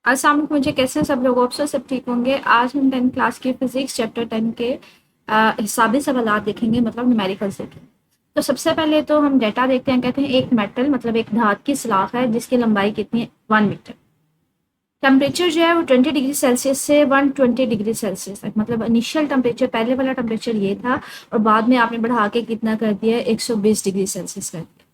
अस्सलाम वालेकुम। मुझे कैसे हैं सब लोग? ऑप्शन सब ठीक होंगे। आज हम 10th क्लास की फिजिक्स चैप्टर 10 के हिसाबी सवालात देखेंगे, मतलब न्यूमेरिकल्स देखेंगे। तो सबसे पहले तो हम डेटा देखते हैं। कहते हैं एक मेटल मतलब एक धात की सलाख है जिसकी लंबाई कितनी है? 1 मीटर। टेम्परेचर जो है वो 20 डिग्री सेल्सियस से 120 डिग्री सेल्सियस तक, मतलब इनिशियल टेम्परेचर पहले वाला टेम्परेचर ये था और बाद में आपने बढ़ा के कितना कर दिया? 120 डिग्री सेल्सियस कर दिया।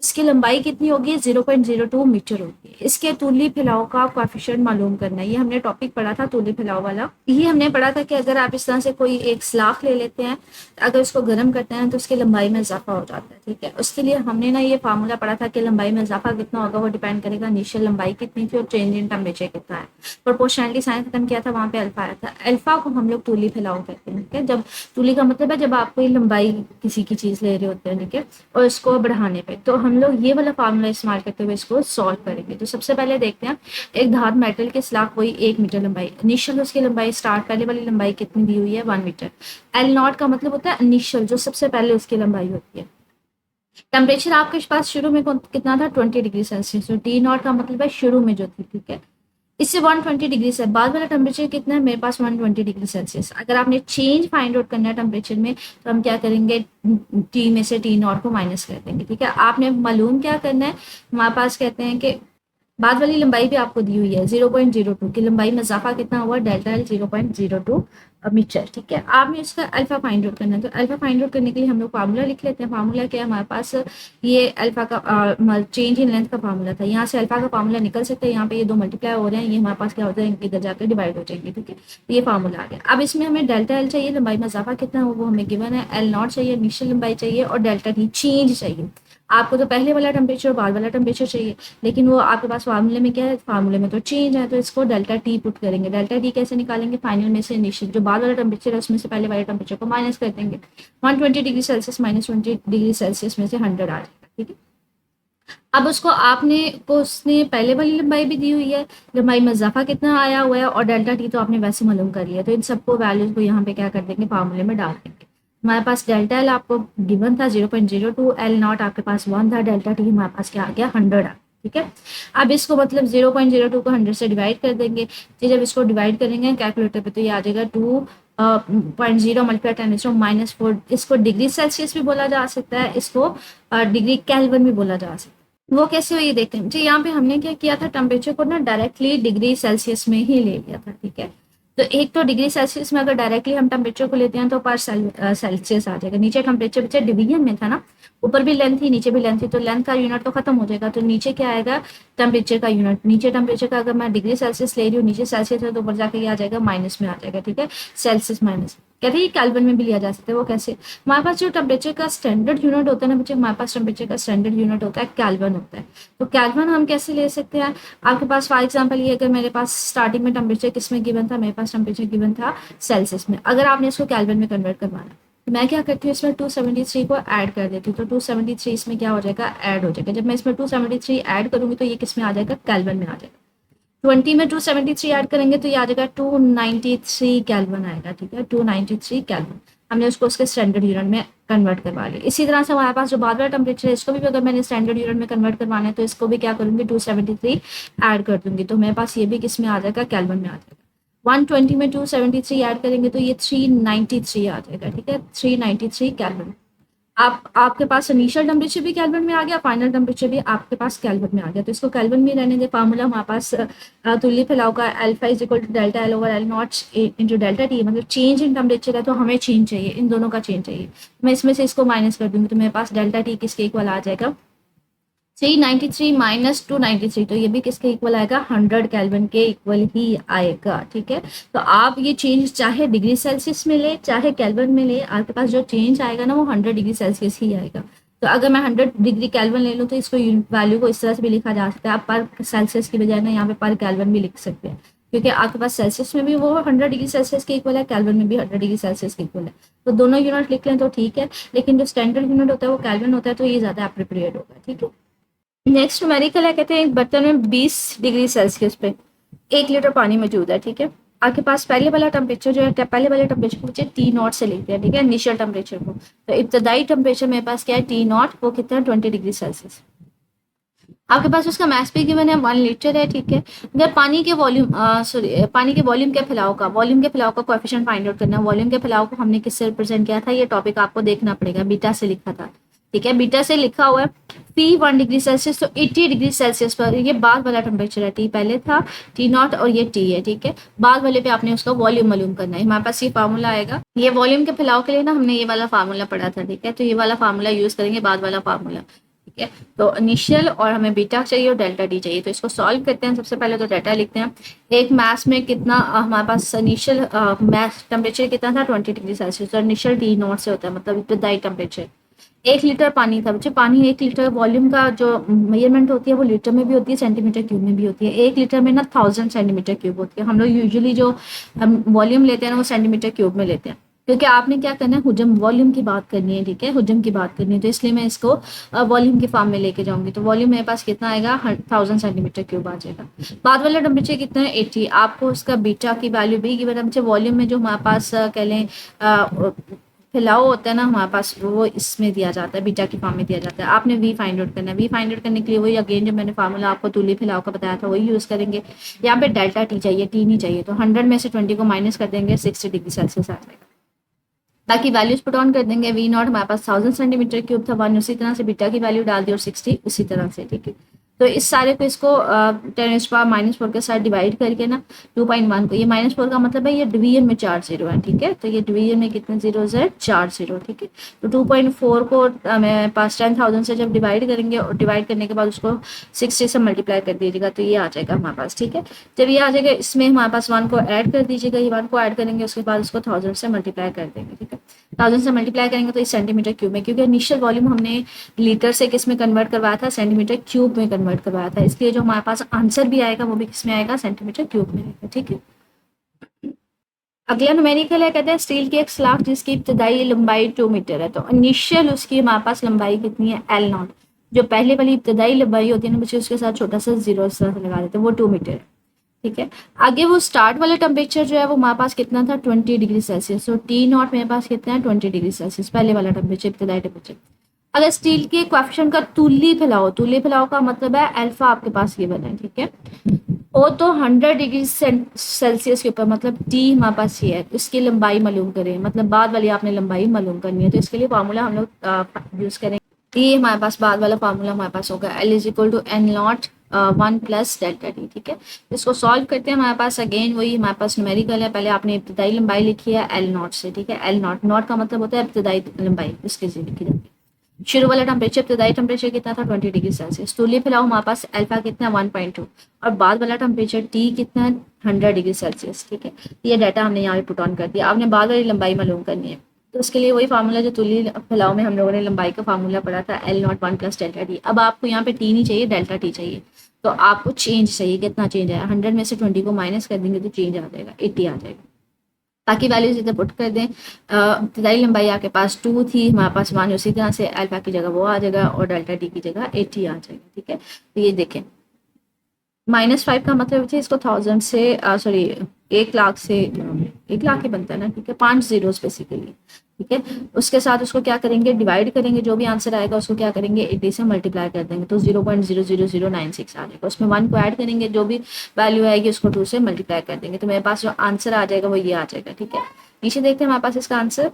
इसकी लंबाई कितनी होगी? 0.02 मीटर होगी। इसके तूली फैलाव का कोएफिशिएंट मालूम करना है। ये हमने टॉपिक पढ़ा था तूली फैलाव वाला। ये हमने पढ़ा था कि अगर आप इस तरह से कोई एक सलाख ले लेते हैं, अगर उसको गर्म करते हैं तो उसकी लंबाई में इजाफा हो जाता है। ठीक है, उसके लिए हमने ना ये फार्मूला पढ़ा था कि लंबाई में इजाफा कितना होगा वो डिपेंड करेगा इनिशियल लंबाई कितनी थी और चेंज इन टेम्परेचर कितना है। प्रोपोर्शनलिटी साइन खत्म किया था, वहां पे अल्फा आया था। अल्फा को हम लोग तूली फैलाव कहते हैं। ठीक है, जब तूली का मतलब है जब आप कोई लंबाई किसी की चीज ले रहे होते हैं, ठीक है, और इसको बढ़ाने पे, तो हम लोग ये वाला फार्मूला इस्तेमाल करते हुए इसको सॉल्व करेंगे। तो सबसे पहले देखते हैं, एक धात मेटल के सलाख वही 1 मीटर लंबाई, इनिशियल उसकी लंबाई स्टार्ट पहले वाली लंबाई कितनी दी हुई है? 1 मीटर। एल नॉट का मतलब होता है इनिशियल, जो सबसे पहले उसकी लंबाई होती है। टेम्परेचर आपके पास शुरू में कितना था? 20 डिग्री सेल्सियस। तो टी नॉट का मतलब है शुरू में जो थी। ठीक है, इससे 120 डिग्री से बाद वाला टेम्परेचर कितना है? मेरे पास 120 डिग्री सेल्सियस। अगर आपने चेंज फाइंड आउट करना है टेम्परेचर में, तो हम क्या करेंगे? टी में से टी नॉट को माइनस कर देंगे। ठीक है, आपने मालूम क्या करना है? हमारे पास कहते हैं कि बाद वाली लंबाई भी आपको दी हुई है 0.02 की लंबाई में इजाफा कितना हुआ? Delta L 0.02 metre. ठीक है, आपने इसका अल्फा फाइंड आउट करना है। तो अल्फा फाइंड आउट करने के लिए हम लोग फार्मूला लिख लेते हैं। फार्मूला क्या है हमारे पास? ये अल्फा का चेंज इन लेंथ का फार्मूला था। यहाँ से अल्फा का फार्मूला निकल सकता है, यहाँ पे ये दो मल्टीप्लाई हो रहे हैं, ये हमारे पास क्या होता है? इधर जाकर डिवाइड हो जाएंगे। ठीक है, तो ये फार्मूला आ गया। अब इसमें हमें डेल्टा एल चाहिए, लंबाई में इजाफा कितना हो वो हमें गिवन है। एल नॉट चाहिए, इनिशियल लंबाई चाहिए, और डेल्टा टी चेंज चाहिए। आपको तो पहले वाला टेम्परेचर और बाद वाला टेम्परेचर चाहिए, लेकिन वो आपके पास फार्मूले में क्या है? फार्मूले में तो चेंज है, तो इसको डेल्टा टी पुट करेंगे। डेल्टा टी कैसे निकालेंगे? फाइनल में से इनिशियल जो बाद वाला टेम्परेचर है उसमें से पहले वाले टेम्परेचर को माइनस कर देंगे। 120 degree Celsius minus 20 degree Celsius में से 100 आ जाएगा। ठीक है, अब उसको आपने को उसने पहले वाली लंबाई भी दी हुई है, लंबाई में इजाफा कितना आया हुआ है, और डेल्टा टी तो आपने वैसे मालूम कर लिया। तो इन सबको वैल्यूज को यहाँ पे क्या कर देंगे? फार्मूले में डाल देंगे। हमारे पास डेल्टा एल आपको गिवन था 0.02, एल नॉट आपके पास 1 था, डेल्टा टी हमारे पास क्या आ गया? 100 आ। ठीक है, अब इसको मतलब 0.02 को 100 से डिवाइड कर देंगे। फिर जब इसको डिवाइड करेंगे कैलकुलेटर पे तो ये आ जाएगा 2.0 मल्टीप्लाई 10⁻⁴। इसको डिग्री सेल्सियस भी बोला जा सकता है, इसको डिग्री केल्विन भी बोला जा सकता है। वो कैसे हुई ये देखते हैं जी। यहाँ पे हमने क्या किया था? टेम्परेचर को ना डायरेक्टली डिग्री सेल्सियस में ही ले लिया था। ठीक है, तो एक तो डिग्री सेल्सियस में अगर डायरेक्टली हम टेम्परेचर को लेते हैं तो पर सेल्सियस आ जाएगा। नीचे टेम्परेचर बच्चे डिवीजन में था ना, ऊपर भी लेंथ थी नीचे भी लेंथ थी, तो लेंथ का यूनिट तो खत्म हो जाएगा। तो नीचे क्या आएगा? टेम्परेचर का यूनिट। नीचे टेम्परेचर का अगर मैं डिग्री सेल्सियस ले रही हूँ, नीचे सेल्सियस है, तो ऊपर जाके ये आ जाएगा माइनस में आ जाएगा। ठीक है, सेल्सियस माइनस। कहते हैं कैल्विन में भी लिया जा सकता है। वो कैसे? हमारे पास जो टेम्परेचर का स्टैंडर्ड यूनिट होता है ना बच्चे, हमारे पास टेम्परेचर का स्टैंडर्ड यूनिट होता है कैल्विन होता है। तो कैल्विन हम कैसे ले सकते हैं? आपके पास फॉर एग्जांपल ये, अगर मेरे पास स्टार्टिंग में टेम्परेचर किस में गिवन था? मेरे पास टेम्परेचर गिवन था सेल्सियस में। अगर आपने इसको कैल्विन में कन्वर्ट करवाना, तो मैं क्या करती हूँ? इसमें 273 को ऐड कर देती हूँ। तो 273 इसमें क्या हो जाएगा? ऐड हो जाएगा। जब मैं इसमें 273 ऐड करूंगी तो ये किस में आ जाएगा? कैल्विन में आ जाएगा। 20 में 273 ऐड करेंगे तो ये आ जाएगा 293 कैल्विन आएगा। ठीक है, 293 कैल्विन। हमने उसको उसके स्टैंडर्ड यूनिट में कन्वर्ट करवा लिया। इसी तरह से हमारे पास जो बाद वाला टेम्परेचर है, इसको भी अगर मैंने स्टैंडर्ड यूनिट में कन्वर्ट करवाना है तो इसको भी क्या करूंगी? 273 ऐड कर दूंगी, तो मेरे पास ये भी किस में आ जाएगा? कैल्विन में आ जाएगा। 120 में 273 ऐड करेंगे तो ये 393 आ जाएगा। ठीक है, 393 कैल्विन। आप आपके पास इनिशियल टेम्परेचर भी केल्विन में आ गया, फाइनल टेम्परेचर भी आपके पास केल्विन में आ गया। तो इसको केल्विन में रहने दे। फार्मूला हमारे पास तुल्य फैलाव का alpha is equal to delta L over L naught into delta T, मतलब चेंज इन टेम्परेचर है तो हमें चेंज चाहिए, इन दोनों का चेंज चाहिए। मैं इसमें से इसको माइनस कर दूंगी तो मेरे पास डेल्टा टी किसके इक्वल आ जाएगा? 393 माइनस 293, तो ये भी किसके इक्वल आएगा? 100 केल्विन के इक्वल ही आएगा। ठीक है, तो आप ये चेंज चाहे डिग्री सेल्सियस में ले चाहे केल्विन में ले, आपके पास जो चेंज आएगा ना वो 100 डिग्री सेल्सियस ही आएगा। तो अगर मैं 100 डिग्री केल्विन ले लूँ तो इसको वैल्यू को इस तरह से भी लिखा जा सकता है। आप पर सेल्सियस की बजाय ना यहाँ पे पर केल्विन भी लिख सकते हैं, क्योंकि आपके पास सेल्सियस में भी वो 100 डिग्री सेल्सियस के इक्वल है, केल्विन में भी 100 डिग्री सेल्सियस के इक्वल है। तो दोनों यूनिट लिख लें तो ठीक है, लेकिन जो स्टैंडर्ड यूनिट होता है वो केल्विन होता है, तो ये ज्यादा अप्रोप्रिएट होगा। ठीक है, नेक्स्ट न्यूमेरिकल है। कहते हैं एक बर्तन में 20 डिग्री सेल्सियस पे 1 लीटर पानी मौजूद है। ठीक है, आपके पास पहले वाला टेम्परेचर जो है, पहले वाले टेम्परेचर को बच्चे टी नॉट से लेते हैं। ठीक है, इनिशियल टेम्परेचर को। तो इब्तदाई टेम्परेचर मेरे पास क्या है? टी नॉट, वो कितना है? 20 डिग्री सेल्सियस। आपके पास उसका मास भी गिवन है 1 लीटर है, ठीक है। अगर पानी के वॉल्यूम पानी के वॉल्यूम के फैलाव का कोएफिशिएंट फाइंड आउट करना है। वॉल्यूम के फैलाव को हमने किससे रिप्रेजेंट किया था, ये टॉपिक आपको देखना पड़ेगा, बीटा से लिखा था, ठीक है। बीटा से लिखा हुआ है P 1 डिग्री सेल्सियस, तो 80 डिग्री सेल्सियस पर ये बाद वाला टेम्परेचर है, टी पहले था, टी नॉट और ये टी है, ठीक है। बाद वाले पे आपने उसका वॉल्यूम मालूम करना है। हमारे पास ये फार्मूला आएगा, ये वॉल्यूम के फैलाव के लिए ना हमने ये वाला फार्मूला पढ़ा था, ठीक है। तो ये वाला फार्मूला यूज करेंगे, बाद वाला फार्मूला, ठीक है। तो इनिशियल और हमें बीटा चाहिए और डेल्टा टी चाहिए, तो इसको सॉल्व करते हैं। सबसे पहले तो डेटा लिखते हैं। एक मास में कितना हमारे पास इनिशियल मास टेम्परेचर कितना था 20 डिग्री सेल्सियस, और इनिशियल टी नॉट से होता है मतलब इब्तदाई टेम्परेचर। 1 लीटर पानी था बच्चे, पानी 1 लीटर वॉल्यूम का जो मेजरमेंट होती है वो लीटर में भी होती है, सेंटीमीटर क्यूब में भी होती है। 1 लीटर में ना 1000 सेंटीमीटर क्यूब होती है। हम लोग यूजुअली जो वॉल्यूम लेते हैं ना वो सेंटीमीटर क्यूब में लेते हैं, क्योंकि आपने क्या करना है, हुजम वॉल्यूम की बात करनी है, ठीक है, हुजम की बात करनी है, तो इसलिए मैं इसको वॉल्यूम के फॉर्म में लेके जाऊंगी। तो वॉल्यूम मेरे पास कितना आएगा, 1000 सेंटीमीटर क्यूब आ जाएगा। बाद वाला टेम्परेचर कितना है 80। आपको उसका बीटा की वैल्यू भी गिवन है। वॉल्यूम में जो हमारे पास कह लें फैलाव होता है ना हमारे पास, वो इसमें दिया जाता है, बीटा की फॉर्म में दिया जाता है। आपने वी फाइंड आउट करना है। वी फाइंड आउट करने के लिए वही अगेन जो मैंने फार्मूला आपको तूली फैलाव का बताया था वही यूज़ करेंगे। यहाँ पे डेल्टा टी चाहिए, टी नहीं चाहिए, तो 100 में से 20 को माइनस कर देंगे, 60 डिग्री सेल्सियस आ जाएगा। बाकी वैल्यूज पुट ऑन कर देंगे। वी नॉट हमारे पास 1000 सेंटीमीटर क्यूब था, 1 उसी तरह से बीटा की वैल्यू डाल दी और 60 उसी तरह से, ठीक है। तो इस सारे को इसको 10⁻⁻4 के साथ डिवाइड करके ना 2.1 को, ये -4 का मतलब है ये डिवीजन में 4 जीरो है, ठीक है। तो ये डिवीजन में कितने जीरोज है, 4 जीरो, ठीक है। तो 2.4 को हमें पास 10,000 से जब डिवाइड करेंगे और डिवाइड करने के बाद उसको 60 से मल्टीप्लाई कर दीजिएगा तो ये आ जाएगा हमारे पास, ठीक है। जब ये आ जाएगा इसमें हमारे पास 1 को ऐड कर दीजिएगा, ये 1 को ऐड करेंगे उसके बाद उसको 1000 से मल्टीप्लाई कर देंगे, ठीक है। 1000 से मल्टीप्लाई करेंगे तो इस सेंटीमीटर क्यूब में, क्योंकि इनिशियल वॉल्यूम हमने लीटर से किस में कन्वर्ट करवाया था, सेंटीमीटर क्यूब में कन्वर्ट करवाया था, इसलिए जो हमारे पास आंसर भी आएगा वो भी किस में आएगा, सेंटीमीटर क्यूब में आएगा, ठीक है। अगला न्यूमेरिकल है, कहते हैं स्टील की एक स्लाख जिसकी इब्तदाई लंबाई 2 मीटर है। तो इनिशियल उसकी हमारे पास लंबाई कितनी है, एल नॉट। जो पहले वाली इब्तदाई लंबाई होती है ना बच्चे, उसके साथ छोटा सा जीरो इस तरह से लगा देते हैं, वो 2 मीटर है, ठीक है। आगे वो स्टार्ट वाला टेम्परेचर जो है वो हमारे पास कितना था 20 डिग्री सेल्सियस। तो टी नॉट मेरे पास कितना है 20 डिग्री सेल्सियस, पहले वाला टेम्परेचर, इब्तदाई टेम्परेचर। अगर स्टील के कोएफिशिएंट का तुल्य फैलाव का मतलब है अल्फा आपके पास ये बना है, ठीक है। ओ तो 100 डिग्री सेल्सियस के ऊपर, मतलब टी हमारे पास ये है, इसकी लंबाई मालूम करें, मतलब बाद वाली आपने लंबाई मालूम करनी है। तो इसके लिए फार्मूला हम लोग यूज करेंगे। ये हमारे पास बाद वाला फार्मूला हमारे पास होगा L is equal to N naught 1 plus delta T, ठीक है। इसको सॉल्व करते हैं। हमारे पास अगेन वही हमारे पास न्यूमेरिकल है। पहले आपने इब्तदाई लंबाई लिखी है L नॉट से, ठीक है। L नॉट, नॉट का मतलब होता है इब्तदाई लंबाई, इसके से लिखी जाती है। शुरू वाला टेम्परेचर, इब्तदाई टेम्परेचर कितना था 20 डिग्री सेल्सियस। तुल्य फैलाव हमारे पास अल्फा कितना है 1.2, और बाद वाला टेम्परेचर टी कितना है 100 डिग्री सेल्सियस, ठीक है। ये डाटा हमने यहाँ पे पुट ऑन कर दिया। आपने बाद वाली लंबाई मालूम करनी है, तो उसके लिए वही फार्मूला जो तुल्य फैलाव में हम लोगों ने लंबाई का फार्मूला पढ़ा था, L not 1 plus delta T. अब आपको यहाँ पे टी नहीं चाहिए, डेल्टा टी चाहिए। तो आपको चेंज चाहिए, कितना चेंज आया, 100 में से 20 को माइनस कर देंगे तो चेंज आ जाएगा 80 आ जाएगा। बाकी वैल्यूज इधर पुट कर दें। इब्तदाई लंबाई आपके पास 2 थी, हमारे पास 1, उसी तरह से अल्फा की जगह वो आ जाएगा और डेल्टा टी की जगह 80 आ जाएगा, ठीक है। तो ये देखें -5 का मतलब है इसको 1000 से सॉरी 1 लाख से 1 लाख ही बनता है ना, ठीक है, 5 जीरोस बेसिकली, ठीक है। उसके साथ उसको क्या करेंगे, डिवाइड करेंगे, जो भी आंसर आएगा उसको क्या करेंगे 80 से मल्टीप्लाई कर देंगे, तो 0.00096 आ जाएगा। उसमें 1 को ऐड करेंगे, जो भी वैल्यू आएगी उसको 2 से मल्टीप्लाई कर देंगे, तो मेरे पास जो आंसर आ जाएगा वो ये आ जाएगा, ठीक है। नीचे देखते हैं हमारे पास इसका आंसर,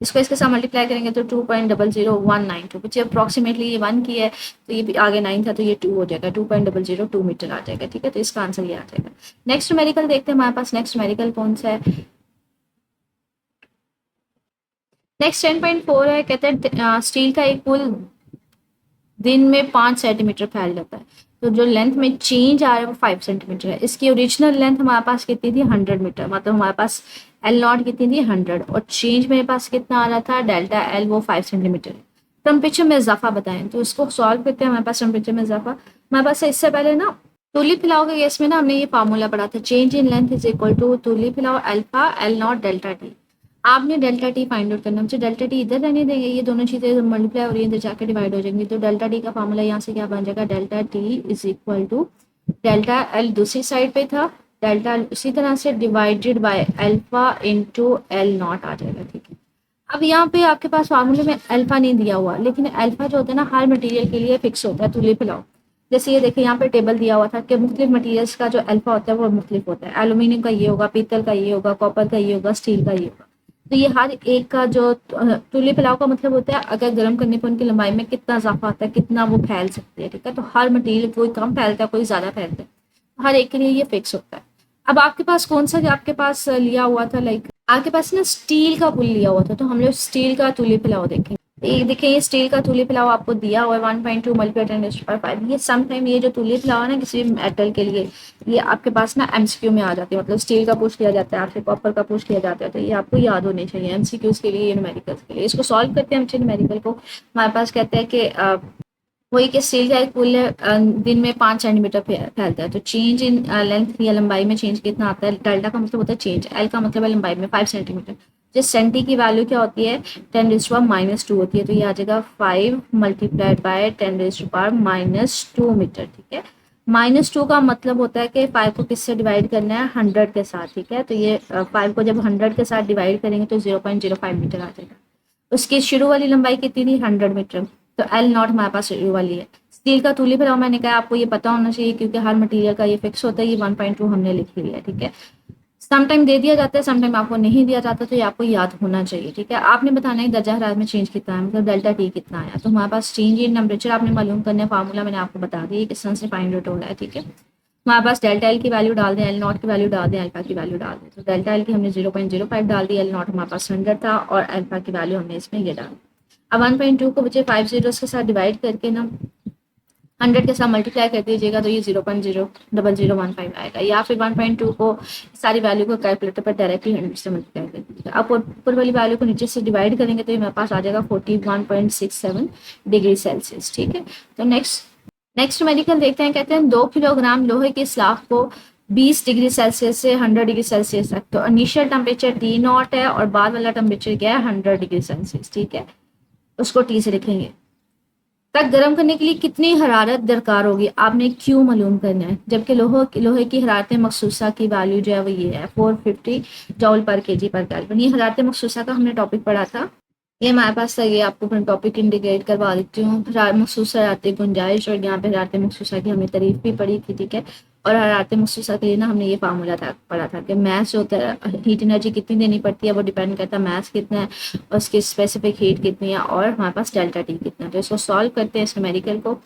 इसको इसके साथ मल्टीप्लाई करेंगे तो 2.00192, बच्चे अप्रॉक्सीमेटली ये 1 की है तो ये आगे 9 था तो ये 2 हो जाएगा, 2.002 मीटर आ जाएगा, ठीक है। तो इसका आंसर ये आ जाएगा। नेक्स्ट न्यूमेरिकल देखते हैं हमारे पास, नेक्स्ट न्यूमेरिकल कौन सा है, नेक्स्ट 10.4 है। कहते हैं स्टील का एक पुल दिन में 5 सेंटीमीटर फैल जाता है, तो जो लेंथ में चेंज आ रहा है वो 5 सेंटीमीटर है। इसकी ओरिजिनल लेंथ हमारे पास कितनी थी 100 मीटर, मतलब हमारे पास L नॉट कितनी थी 100, और चेंज मेरे पास कितना आ रहा था डेल्टा L, वो 5 सेंटीमीटर है। टेम्परेचर में इजाफा बताएं, तो इसको सॉल्व करते हैं। हमारे पास टेम्परेचर में इजाफा, हमारे पास इससे पहले ना तुल्य फैलाव के केस में ना हमने ये फार्मूला पढ़ा था, change in length is equal to तुल्य फैलाव alpha L naught delta T. आपने डेल्टा टी फाइंड आउट करना, मुझे डेल्टा टी इधर रहने देंगे, ये दोनों चीज़ें मल्टीप्लाई और इधर जाकर डिवाइड हो जाएंगी, तो डेल्टा टी का फार्मूला यहाँ से क्या बन जाएगा, delta T is equal to delta L दूसरी साइड पे था, डेल्टा उसी तरह से divided by alpha into L naught आ जाएगा, ठीक है। अब यहाँ पे आपके पास फार्मूले में अल्फा नहीं दिया हुआ, लेकिन अल्फा जो होता है ना हर मटेरियल के लिए फिक्स होता है तुल्य फैलाव, जैसे ये देखिए यहाँ पे टेबल दिया हुआ था कि मुख्तलिफ मटेरियल्स का जो अल्फा होता है वो मुख्तलिफ होता है, एल्यूमिनियम का ये होगा, पीतल का ये होगा, कॉपर का ये होगा, स्टील का ये होगा। तो ये हर एक का जो तूले फैलाव का मतलब होता है अगर गर्म करने पर उनकी लंबाई में कितना इजाफा आता है, कितना वो फैल सकती है, ठीक है। तो हर मटेरियल कोई कम फैलता है, कोई ज्यादा फैलता है, हर एक के लिए ये फिक्स होता है। अब आपके पास कौन सा आपके पास लिया हुआ था, लाइक आपके पास ना स्टील का पुल लिया हुआ था, तो हम लोग स्टील का तूले फैलाव देखेंगे। ये देखिए ये स्टील का तूले फैलाव आपको दिया हुआ है 1.2 मल्टीप्लाई 10⁵। ये समटाइम ये जो तूले फैलाव है ना किसी भी मेटल के लिए, ये आपके पास ना एमसीक्यू में आ जाती है, मतलब स्टील का पूछ लिया जाता है आपसे, कॉपर का पूछ लिया जाता है, तो ये आपको याद होने चाहिए एमसीक्यूज के लिए, न्यूमेरिकल्स के लिए। इसको सॉल्व करते हैं हम न्यूमेरिकल को। हमारे पास कहते हैं कि वही कि स्टील का एक पुल दिन में 5 सेंटीमीटर फैलता है, तो चेंज इन लेंथ या लंबाई में चेंज कितना आता है। डेल्टा का मतलब होता है चेंज, एल का मतलब है लंबाई में 5 सेंटीमीटर। जिस सेंटी की वैल्यू क्या होती है 10⁻⁻² होती है, तो ये आ जाएगा 5 मल्टीप्लाइड बाय 10⁻⁻² मीटर, ठीक है। -2 का मतलब होता है कि 5 को किससे डिवाइड करना है 100 के साथ, ठीक है। तो ये 5 को जब 100 के साथ डिवाइड करेंगे तो 0.05 मीटर आ जाएगा। उसकी शुरू वाली लंबाई कितनी थी 100 मीटर, तो एल नॉट हमारे पास शुरू वाली है। स्टील का तूली फैलाव मैंने कहा आपको ये पता होना चाहिए क्योंकि हर मटेरियल का ये फिक्स होता है, ये 1.2 हमने लिख लिया है, ठीक है। समटाइम दे दिया जाता है, समटाइम आपको नहीं दिया जाता, तो ये आपको याद होना चाहिए, ठीक है। आपने बताना है दर्जा हरारत में चेंज कितना है, मतलब डेल्टा टी कितना आया। तो हमारे पास चेंज इन टेम्परेचर आपने मालूम करना है, फार्मूला मैंने आपको बता दिया किस तरह से फाइंड आउट हो रहा है, ठीक है। हमारे पास डेल्टा एल की वैल्यू डाल दें, एल नॉट की वैल्यू डाल दें, अल्फा की वैल्यू डाल दें। तो डेल्टा एल की हमने 0.05 डाल दी, एल नॉट हमारे पास 100 था और अल्फा की वैल्यू हमने इसमें ये डाल दी। अब 1.2 को बच्चे 5 जीरोस के साथ डिवाइड करके ना 100 के साथ मल्टीप्लाई कर दीजिएगा तो ये 0.00015 आएगा, या फिर 1.2 को सारी वैल्यू को कैलकुलेटर पर डायरेक्टली 100 से मल्टीप्लाई कर दीजिएगा। आप ऊपर वाली वैल्यू को नीचे से डिवाइड करेंगे तो ये मेरे पास आ जाएगा 41.67 डिग्री सेल्सियस, ठीक है। तो नेक्स्ट मेडिकल देखते हैं, कहते हैं 2 किलोग्राम लोहे के स्लाब को 20 डिग्री सेल्सियस से 100 डिग्री सेल्सियस तक, तो इनिशियल टेम्परेचर टी नॉट है और बाद वाला टेम्परेचर क्या है 100 डिग्री सेल्सियस, ठीक है। उसको टी से लिखेंगे। तक गर्म करने के लिए कितनी हरारत दरकार होगी आपने क्यों मालूम करना है, जबकि लोहे की हरारत मखसूसा की वैल्यू जो है वो ये है 450 जॉल पर केजी पर केल्विन। ये हरारत मखसूसा का हमने टॉपिक पढ़ा था, ये हमारे पास है, ये आपको अपना टॉपिक इंडिकेट करवा देती हूँ। मखसूस हरारत गुंजाइश, और यहाँ पे हरारत मखसूसा की हमने तारीफ भी पढ़ी थी, ठीक है। और हरारत मखसूसा के लिए ना हमने ये फार्मूला था पढ़ा था कि मैथ जो होता है हीट एनर्जी कितनी देनी पड़ती है वो डिपेंड करता है मैथ कितना है और उसकी स्पेसिफिक हीट कितनी है और हमारे पास डेल्टा टी कितना है। तो इसको सॉल्व करते हैं इस न्यूमेरिकल को।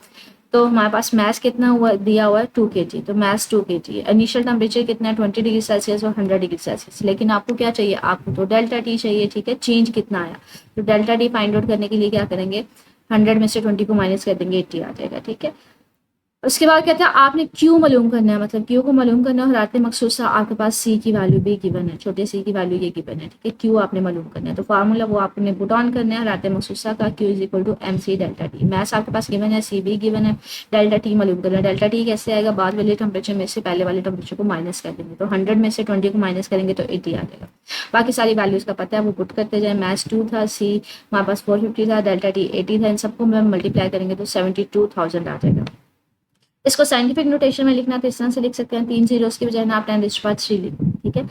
तो हमारे पास मैथ्स कितना हुआ दिया हुआ है 2 kg, तो मैथ्स 2 kg है। इनिशियल टेम्परेचर कितना है 20 डिग्री सेल्सियस और 100 डिग्री सेल्सियस, लेकिन आपको क्या चाहिए, आपको तो डेल्टा टी चाहिए, ठीक है। चेंज कितना आया, तो डेल्टा टी फाइंड आउट करने के लिए क्या करेंगे 100 में से 20 को माइनस कर देंगे 80 आ जाएगा, ठीक है। उसके बाद कहते हैं आपने क्यों मालूम करना है, मतलब क्यों को मालूम करना है। हरारत मखसूसा आपके पास सी की वैल्यू भी गिवन है, छोटे सी की वैल्यू ये गिवन है, ठीक है। क्यों आपने मालूम करना है, तो फार्मूला वो आपने पुट ऑन करना है हरारत मखसूसा का, Q is equal to M C delta T. Maths आपके पास गिवन है, सी भी गिवन है, डेल्टा टी मालूम करना है। डेल्टा टी कैसे आएगा, बाद वाले टेम्परेचर में से पहले वाले टेम्परेचर को माइनस कर देंगे, तो 100 में से 20 को माइनस करेंगे तो 80 आ जाएगा। बाकी सारी वैल्यूज का पता है वो पुट करते जाए। मैथ्स 2 था, सी हमारे पास 450 था, डेल्टा टी 80 था, इन सबको हम मल्टीप्लाई करेंगे तो 72,000 आ जाएगा। इसको साइंटिफिक नोटेशन में लिखना तो इस तरह से लिख सकते हैं, 3 जीरोस की बजाय ना आप 10⁻³ लिखें, ठीक है।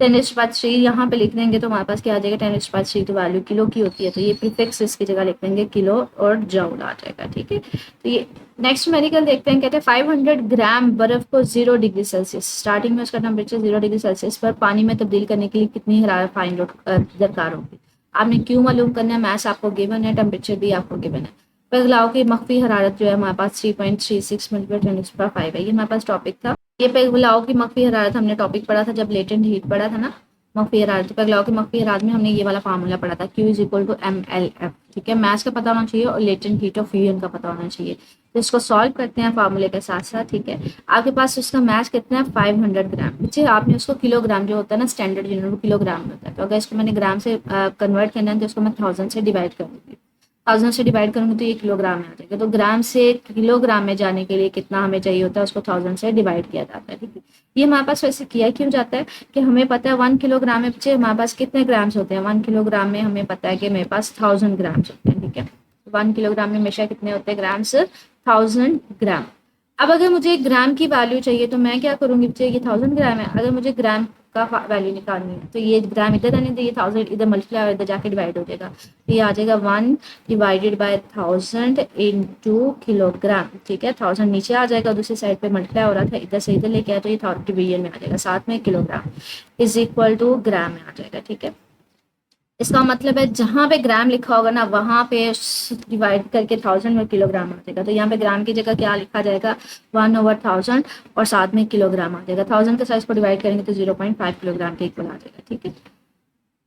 10⁻³ यहाँ पे लिख देंगे तो हमारे पास क्या आ जाएगा 10⁻³ तो वैल्यू किलो की होती है, तो ये प्रीफिक्स इसकी जगह लिख देंगे किलो और जूल आ जाएगा, ठीक है। तो ये नेक्स्ट मेडिकल देखते हैं, कहते हैं 500 ग्राम बर्फ को 0 डिग्री सेल्सियस, स्टार्टिंग में उसका टेम्परेचर 0 डिग्री सेल्सियस पर पानी में तब्दील करने के लिए कितनी हरारत फाइंड आउट दरकार होगी। आपने क्यों मालूम करना है, मैथ्स आपको गिवन है, टेम्परेचर भी आपको गिवन है। पिघलाव की मख्फी हरारत जो है हमारे पास 3.36 मल्टीप्लाई 10⁵ है, ये हमारे पास टॉपिक था। ये पिघलाव की मख्फी हरारत हमने टॉपिक पढ़ा था जब लेटेंट हीट पढ़ा था ना, मख्फी हरारत। पिघलाव की मख्फी हरारत में हमने ये वाला फार्मूला पढ़ा था, Q is equal to MLF, ठीक है। मैथ्स का पता होना चाहिए और लेटेंट हीट ऑफ फ्यूजन का पता होना चाहिए। तो इसको सॉल्व करते हैं फार्मूले के साथ साथ, ठीक है। आपके पास उसका मैथ्स कितना है 500 ग्राम, पीछे आपने उसको किलोग्राम जो होता है ना स्टैंडर्ड यूनिट किलोग्राम में होता है, तो अगर इसको मैंने ग्राम से कन्वर्ट करना है तो उसको मैं 1000 से डिवाइड कर दूंगी, 1000 से डिवाइड करूंगी तो ये किलोग्राम में आ जाएगा। तो ग्राम से किलोग्राम में जाने के लिए कितना हमें चाहिए होता है उसको 1000 से डिवाइड किया जाता है, ठीक है। ये हमारे पास वैसे किया क्यों जाता है कि हमें पता है 1 किलोग्राम में बच्चे हमारे पास कितने ग्राम्स होते हैं, 1 किलोग्राम में हमें पता है कि मेरे पास 1000 ग्राम्स होते हैं, ठीक है। 1 किलोग्राम में हमेशा कितने होते हैं ग्राम्स 1000 ग्राम। अब अगर मुझे ग्राम की वैल्यू चाहिए तो मैं क्या करूंगी बच्चे, ये 1000 ग्राम है, अगर मुझे ग्राम का वैल्यू निकालनी है। तो ये ग्राम इधर आने दे, ये 1000 इधर मल्टीप्लाई और इधर जाके डिवाइड हो जाएगा। तो ये आ जाएगा 1 डिवाइडेड बाय 1000 इनटू किलोग्राम, ठीक है। 1000 नीचे आ जाएगा, दूसरी साइड पे मल्टीप्लाई हो रहा था, इधर से इधर लेके आया तो ये डिवीजन में आ जाएगा, साथ में किलोग्राम इज इक्वल टू ग्राम में आ जाएगा, ठीक है। इसका मतलब है जहाँ पे ग्राम लिखा होगा ना वहाँ पे डिवाइड करके 1000 में किलोग्राम आ जाएगा। तो यहाँ पे ग्राम की जगह क्या लिखा जाएगा 1/1000 और साथ में किलोग्राम आ जाएगा। 1000 के साइज को डिवाइड करेंगे तो 0.5 किलोग्राम के इक्वल आ जाएगा, ठीक है।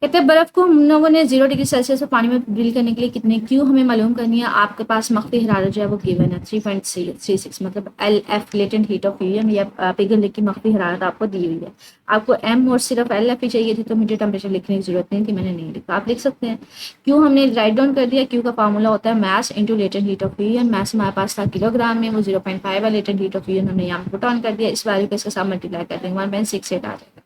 कहते हैं बर्फ को हम लोगों ने 0 डिग्री सेल्सियस पर पानी में तब्दील करने के लिए कितने क्यों हमें मालूम करनी है। आपके पास मख्फी हरारत जो है वो गिवन है 3.36 मतलब LF latent heat of helium या पिघलने की मख्फी हरारत आपको दी हुई है। आपको M और सिर्फ LF ही चाहिए थी तो मुझे टेम्परेचर लिखने की जरूरत नहीं थी, मैंने नहीं लिखा, आप लिख सकते हैं। क्यों हमने राइट डाउन कर दिया, क्यों का फार्मूला होता है mass into latent heat of helium. Mass हमारे पास था किलोग्राम में, वो 0.5 है, लेटेंट हीट ऑफ हीलियम हमने यहाँ पुट ऑन कर दिया, इस वैल्यू को इसके साथ मल्टीप्लाई कर देंगे 1.68 आ जाएगा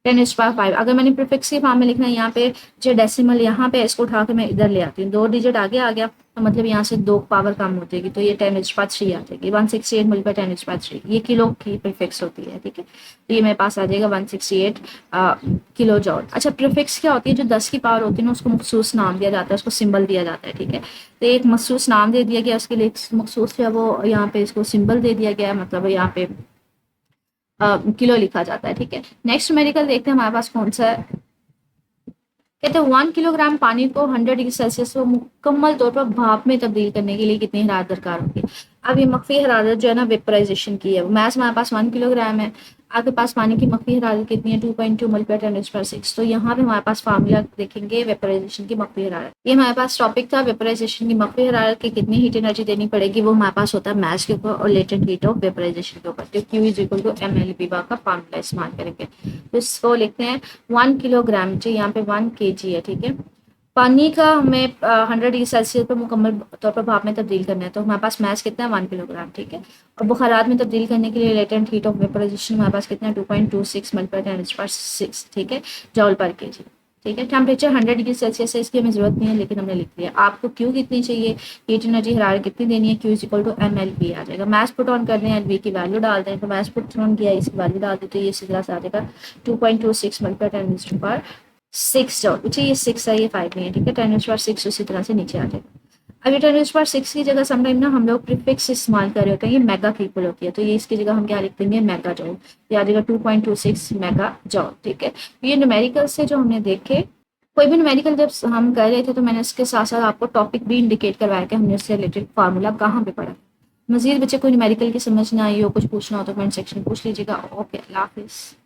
10⁵। अगर मैंने प्रीफिक्स के फॉर्म में लिखना है यहाँ पे जो डेसिमल यहाँ पे इसको उठा के मैं इधर ले आती हूँ, 2 डिजिट आगे आ गया तो मतलब यहाँ से 2 पावर कम हो जाएगी तो ये 10⁵ आ जाएगी 168 मल्टीप्लाई 10⁵, ये किलो की प्रीफिक्स होती है, ठीक है। तो ये मेरे पास आ जाएगा 168 किलो जॉल। अच्छा प्रीफिक्स क्या होती है, जो 10 की पावर होती है ना उसको मखसूस नाम दिया जाता है, उसको सिंबल दिया जाता है, ठीक है। तो एक मखसूस नाम दे दिया गया, उसके लिए मखसूस जो है वो यहाँ पे इसको सिंबल दे दिया गया, मतलब यहाँ पे किलो लिखा जाता है, ठीक है। नेक्स्ट न्यूमेरिकल देखते हैं हमारे पास कौन सा है। कहते हैं 1 किलोग्राम पानी को 100 डिग्री सेल्सियस को मुकम्मल तौर पर भाप में तब्दील करने के लिए कितनी हरारत दरकार होगी। अब ये मख्फी हरारत जो है ना वेपराइजेशन की है, मैस हमारे पास 1 किलोग्राम है, आपके पास पानी की मख्फी हरारत कितनी है 2.2 मल्टीप्लाई 10⁻⁶। तो यहाँ पे हमारे पास फार्मूला देखेंगे वेपराइजेशन की मख्फी हरारत। ये हमारे पास टॉपिक था वेपराइजेशन की मख्फी हरारत की कितनी हीट एनर्जी देनी पड़ेगी, वो हमारे पास होता है मैस के ऊपर और लेटेंट हीट ऑफ वेपराइजेशन के ऊपर। तो Q is equal to ML का फार्मूला इस्तेमाल करेंगे। तो इसको लिखते हैं 1 किलोग्राम, जो यहाँ पे 1 kg है, ठीक है। पानी का हमें 100 डिग्री सेल्सियस पर मुकम्मल तौर पर भाप में तब्दील करना है, तो हमारे पास मैस कितना है 1 किलोग्राम, ठीक है। और बुखारात में तब्दील करने के लिए लेटेंट हीट ऑफ वेपराइजेशन हमारे पास कितना है 2.26 मल्टीप्लाई 10⁻⁶, ठीक है, जॉल पर केजी, ठीक है। टेम्परेचर 100 डिग्री सेल्सियस है, इसकी हमें जरूरत नहीं है लेकिन हमने लिख लिया। आपको क्यू कितनी चाहिए, हीट एनर्जी हरारत कितनी देनी है, Q is equal to MLB आ जाएगा। मैस पुट ऑन कर दें, LB की वैल्यू डाल दें, तो मैस पुट ऑन किया इसकी वैल्यू डाल दें तो ये सीधा सा आ जाएगा 2.26 मल्टीप्लाई 10⁻⁶ जॉल, पीछे ये 6 है ये 5 नहीं है, ठीक है। 10⁻⁶ उसी तरह से नीचे आ जाएगा। अब ये 10⁻⁶ की जगह समटाइम ना हम लोग प्रीफिक्स इस्तेमाल कर रहे होते हैं, ये मेगा की इक्वल होती है, तो ये इसकी जगह हम क्या लिख देंगे मेगा जॉल, ये आ जाएगा 2.26 मेगा जॉल, ठीक है। ये न्यूमेरिकल से जो हमने देखे, कोई भी न्यूमेरिकल जब हम कर रहे थे तो मैंने इसके साथ साथ आपको टॉपिक भी इंडिकेट करवाया कि हमने उससे रिलेटेड फार्मूला कहाँ पे पढ़ा। मजीद बच्चे कोई न्यूमेरिकल की समझ ना आई हो, कुछ पूछना हो तो कमेंट सेक्शन में पूछ लीजिएगा। ओके, अल्लाह हाफिज़।